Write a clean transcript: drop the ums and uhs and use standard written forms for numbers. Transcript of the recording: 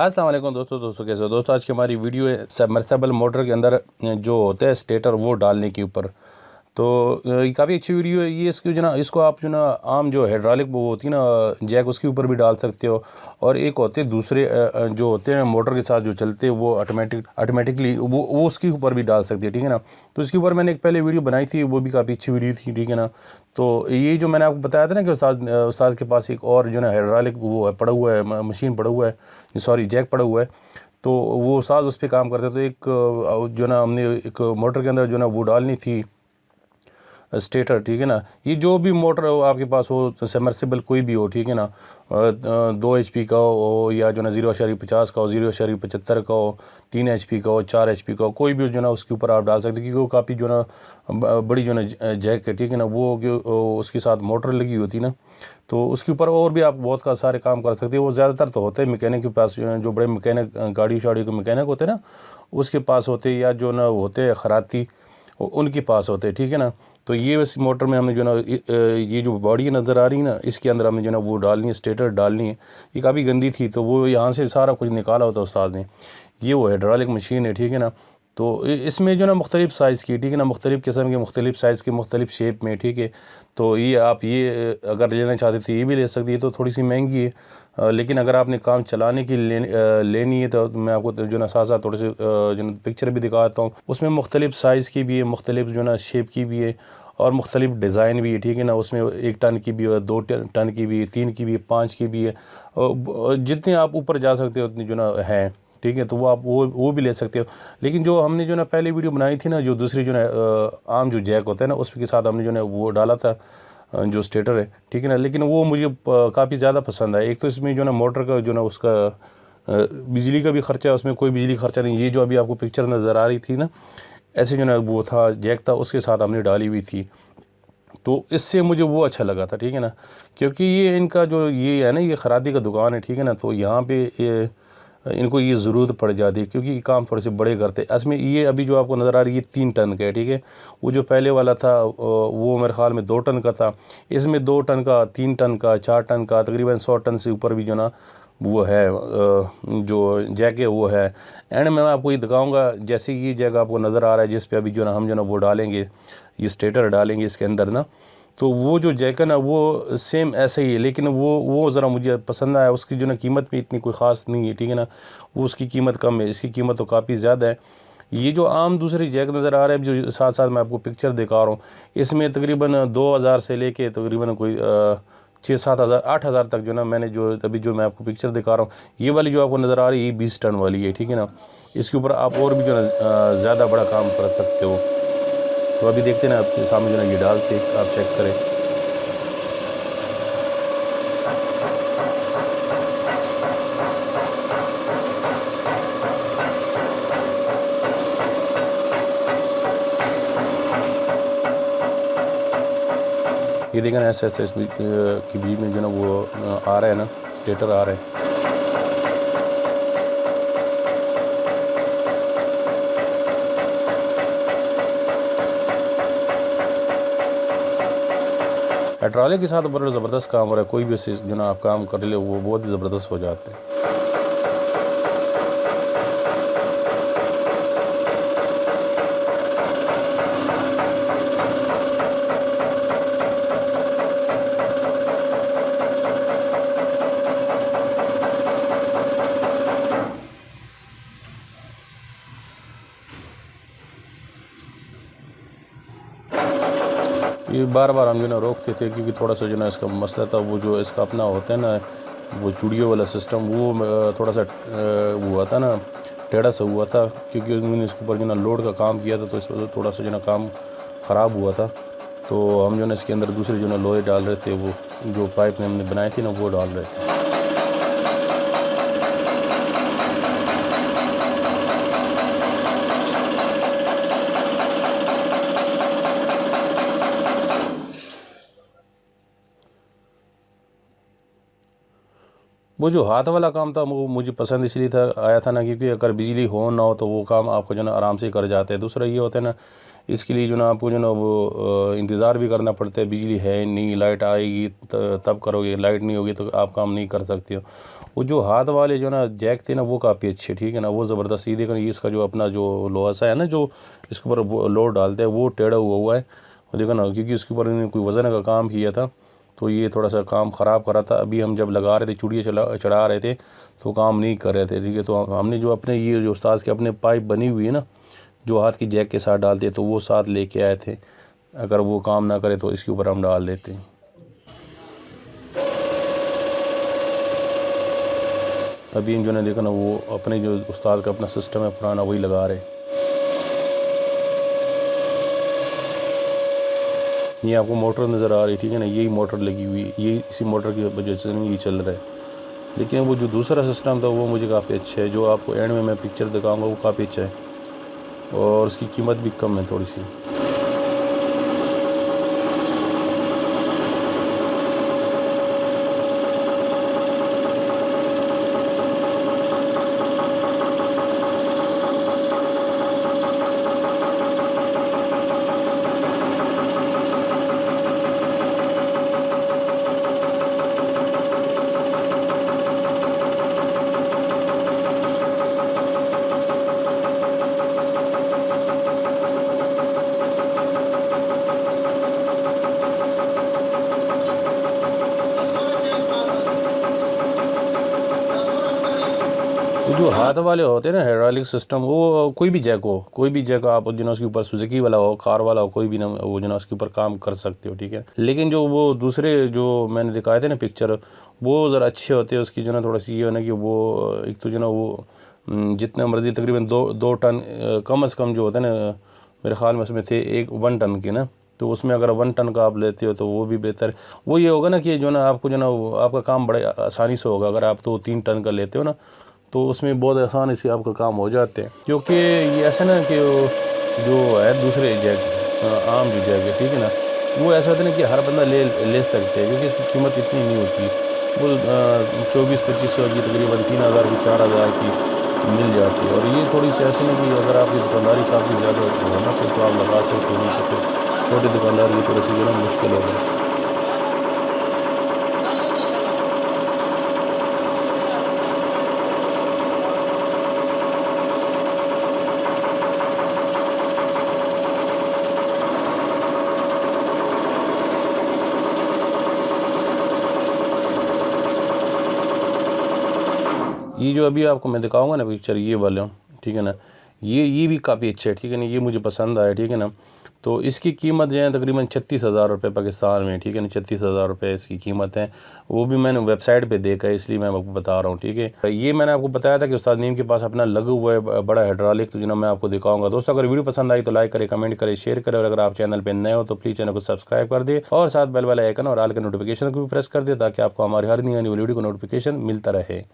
अस्सलाम वालेकुम दोस्तों कैसे हो दोस्तों। आज की हमारी वीडियो है सबमर्सिबल मोटर के अंदर जो होता है स्टेटर वो डालने के ऊपर। तो ये काफ़ी अच्छी वीडियो है ये। इसकी जो ना इसको आप जो ना आम जो हाइड्रोलिक वो होती है ना जैक उसके ऊपर भी डाल सकते हो। और एक होते हैं दूसरे जो होते हैं मोटर के साथ जो चलते हैं वो ऑटोमेटिकली वो उसके ऊपर भी डाल सकते हैं, ठीक है ना। तो इसके ऊपर मैंने एक पहले वीडियो बनाई थी, वो भी काफ़ी अच्छी वीडियो थी, ठीक है ना। तो ये जो मैंने आपको बताया था ना कि उस्ताद के पास एक और जो ना हाइड्रोलिक वो है पड़ा हुआ है, मशीन पड़ा हुआ है, सॉरी जैक पड़ा हुआ है। तो वो उस्ताद उस पर काम करते। तो एक जो ना हमने एक मोटर के अंदर जो ना वो डालनी थी स्टेटर, ठीक है ना। ये जो भी मोटर हो आपके पास हो, सबमर्सिबल कोई भी हो, ठीक है ना, 2 HP का हो या जो ना 0.50 का हो, 0.75 का हो, 3 HP का हो, 4 HP का हो, कोई भी जो ना उसके ऊपर आप डाल सकते हैं, क्योंकि वो काफ़ी जो ना बड़ी जो ना जैक है, ठीक है ना। वो उसके साथ मोटर लगी होती ना, तो उसके ऊपर और भी आप बहुत का सारे काम कर सकते हैं। वो ज़्यादातर तो होते हैं मैकेनिक के पास, जो बड़े मैकेनिक गाड़ी शाड़ी के मैकेनिक होते हैं ना उसके पास होते हैं, या जो ना होते हैं खराती उनके पास होते हैं, ठीक है ना। तो ये इस मोटर में हमने जो ना ये जो बॉडी नज़र आ रही है ना इसके अंदर हमें जो ना वो डालनी है, स्टेटर डालनी है। ये काफ़ी गंदी थी तो वो यहाँ से सारा कुछ निकाला होता उस्ताद ने। ये वो हाइड्रोलिक मशीन है, ठीक है ना। तो इसमें जो ना मुख्तलिफ साइज़ की, ठीक है ना, मुख्तलिफ किस्म के मुख्तलिफ साइज़ के मुख्तलिफ शेप में, ठीक है। तो ये आप ये अगर लेना चाहते थे ये भी ले सकती है। तो थोड़ी सी महंगी है, लेकिन अगर आपने काम चलाने की लेनी है तो मैं आपको जो ना साथ साथ थोड़े से जो ना पिक्चर भी दिखाता हूँ। उसमें मुख्तलिफ साइज़ की भी है, मुख्तलिफ जो ना शेप की भी है, और मुख्तलिफ डिज़ाइन भी है, ठीक है ना। उसमें 1 टन की भी है, 2 टन की भी है, 3 की भी है, 5 की भी है, और जितने आप ऊपर जा सकते हो उतनी जो ना है, ठीक है। तो वो आप वो भी ले सकते हो। लेकिन जो हमने जो ना पहले वीडियो बनाई थी ना, जो दूसरी जो ना आम जो जैक होता है ना उसके साथ हमने जो ना वो डाला था जो स्टेटर है, ठीक है ना। लेकिन वो मुझे काफ़ी ज़्यादा पसंद आया। एक तो इसमें जो ना मोटर का जो ना उसका बिजली का भी ख़र्चा है, उसमें कोई बिजली खर्चा नहीं। ये जो अभी आपको पिक्चर नज़र आ रही थी ना ऐसे जो ना वो था जैक था उसके साथ हमने डाली हुई थी। तो इससे मुझे वो अच्छा लगा था, ठीक है ना। क्योंकि ये इनका जो ये है ना ये खरादी का दुकान है, ठीक है ना। तो यहाँ पे इनको ये ज़रूरत पड़ जाती है क्योंकि काम थोड़े से बड़े करते हैं। इसमें ये अभी जो आपको नज़र आ रही है 3 टन का है, ठीक है। वो जो पहले वाला था वो मेरे ख्याल में 2 टन का था। इसमें 2 टन का, 3 टन का, 4 टन का, तकरीबन 100 टन से ऊपर भी जो ना वो है जो जैक है वो है। एंड मैं आपको ये दिखाऊंगा जैसे ये जैक आपको नज़र आ रहा है जिस पे अभी जो ना हम जो ना वो डालेंगे, ये स्टेटर डालेंगे इसके अंदर ना। तो वो जो जैक है ना वो सेम ऐसे ही है, लेकिन वो ज़रा मुझे पसंद आया। उसकी जो ना कीमत भी इतनी कोई ख़ास नहीं है, ठीक है ना। वो उसकी कीमत कम है, इसकी कीमत तो काफ़ी ज़्यादा है। ये जो आम दूसरी जैक नज़र आ रहा है जो साथ साथ मैं आपको पिक्चर दिखा रहा हूँ, इसमें तकरीबन 2000 से लेके तकरीबन कोई 6-7 हज़ार 8 हज़ार तक जो ना मैंने जो अभी जो मैं आपको पिक्चर दिखा रहा हूँ, ये वाली जो आपको नज़र आ रही है ये 20 टन वाली है, ठीक है ना। इसके ऊपर आप और भी जो ना ज़्यादा बड़ा काम कर सकते हो। तो अभी देखते ना आपके सामने जो ना ये डालते आप चेक करें। ये देखें ना ऐसे ऐसे के बीच में जो ना वो आ रहा है ना स्टेटर आ रहा है। हाइड्रोलिक के साथ बड़ा ज़बरदस्त काम हो रहा है। कोई भी उससे जो ना आप काम कर ले वो बहुत ही ज़बरदस्त हो जाते हैं। ये बार बार हम जो ना रोकते थे क्योंकि थोड़ा सा जो ना इसका मसला था, वो जो इसका अपना होता है ना वो चूड़ियों वाला सिस्टम, वो थोड़ा सा वो हुआ था ना, टेढ़ा सा हुआ था, क्योंकि उन्होंने इसके ऊपर जो ना लोड का काम किया था तो इस वजह से थोड़ा सा जो ना काम ख़राब हुआ था। तो हम जो ना इसके अंदर दूसरे जो ना लोहे डाल रहे थे, वो जो पाइप ने हमने बनाई थी ना वो डाल रहे थे। वो जो हाथ वाला काम था वो मुझे पसंद इसलिए था आया था ना, क्योंकि अगर बिजली हो ना हो तो वो काम आपको जो ना आराम से कर जाते हैं। दूसरा ये होता है ना, इसके लिए जो ना आपको जो ना वो इंतज़ार भी करना पड़ता है। बिजली है नहीं, लाइट आएगी तब करोगे, लाइट नहीं होगी तो आप काम नहीं कर सकते हो। वो जो हाथ वाले जो ना जैक थे ना वो काफ़ी अच्छे, ठीक है ना, वो ज़बरदस्त। ये देखो, ये इसका जो अपना जो लोहा सा है ना, जो इसके ऊपर लोड डालते हैं, वो टेढ़ा हुआ है। और देखो ना, क्योंकि उसके ऊपर इन्होंने कोई वज़न का काम किया था, तो ये थोड़ा सा काम ख़राब करा था। अभी हम जब लगा रहे थे, चूड़ियाँ चढ़ा रहे थे, तो काम नहीं कर रहे थे, ठीक है। तो हमने जो अपने ये जो उस्ताद के अपने पाइप बनी हुई है ना, जो हाथ की जैक के साथ डालते, तो वो साथ लेके आए थे। अगर वो काम ना करे तो इसके ऊपर हम डाल देते हैं। अभी इन जो ने देखा ना, वो अपने जो उस्ताद का अपना सिस्टम है पुराना, वही लगा रहे। ये आपको मोटर नज़र आ रही, ठीक है ना, यही मोटर लगी हुई, ये इसी मोटर की वजह से ये चल रहा है। लेकिन वो जो दूसरा सिस्टम था वो मुझे काफ़ी अच्छा है, जो आपको एंड में मैं पिक्चर दिखाऊंगा, वो काफ़ी अच्छा है और उसकी कीमत भी कम है थोड़ी सी। वो जो हाथ वाले होते हैं ना हाइड्रोलिक सिस्टम, वो कोई भी जैक हो आप जो ना उसके ऊपर सुजुकी वाला हो, कार वाला हो, कोई भी ना वो जो ना उसके ऊपर काम कर सकते हो, ठीक है। लेकिन जो वो दूसरे जो मैंने दिखाए थे ना पिक्चर, वो ज़रा अच्छे होते हैं। उसकी जो ना थोड़ा सी ये है ना कि वो एक तो जो ना वो जितने मर्जी तकरीबन दो टन कम से कम जो होता है ना, मेरे ख्याल में उसमें थे 1 टन के ना, तो उसमें अगर 1 टन का आप लेते हो तो वो भी बेहतर। वो ये होगा ना कि जो ना आपको जो ना आपका काम बड़े आसानी से होगा। अगर आप तो 3 टन का लेते हो ना, तो उसमें बहुत आसानी से आपका काम हो जाते हैं। क्योंकि ये ऐसा ना कि जो है दूसरे जैक, आम जो जैक है, ठीक है ना, वो ऐसा होता है ना कि हर बंदा ले सकते हैं, क्योंकि इसकी कीमत इतनी नहीं होती। वो 24-25 की तकरीबन 3,000 की 4,000 की मिल जाती है। और ये थोड़ी सी ऐसी ना कि अगर आपकी दुकानदारी काफ़ी ज़्यादा हो ना, फिर तो आप लगा सकते हो, नहीं तो फिर छोटे दुकानदार की थोड़ी सी जो ना मुश्किल होगा। ये जो अभी आपको मैं दिखाऊंगा ना पिक्चर, ये वाला, ठीक है ना, ये भी काफ़ी अच्छा है, ठीक है ना, ये मुझे पसंद आया, ठीक है ना। तो इसकी कीमत जो है तकरीबन 36,000 रुपये पाकिस्तान में, ठीक है ना, 36,000 रुपये इसकी कीमत है। वो भी मैंने वेबसाइट पे देखा है, इसलिए मैं आपको बता रहा हूँ, ठीक है। ये मैंने आपको बताया था कि उस्ताद नईम के पास अपना लगा हुआ है बड़ा हाइड्रोलिक, तो जो मैं आपको दिखाऊंगा। दोस्तों, अगर वीडियो पसंद आई तो लाइक करें, कमेंट करें, शेयर करें, और अगर आप चैनल पर नए हो तो प्लीज़ चैनल को सब्सक्राइब कर दे और साथ बेल वाला आइकन और ऑल के नोटिफिकेशन को भी प्रेस कर दे, ताकि आपको हमारी हर नई वीडियो को नोटिफिकेशन मिलता रहे।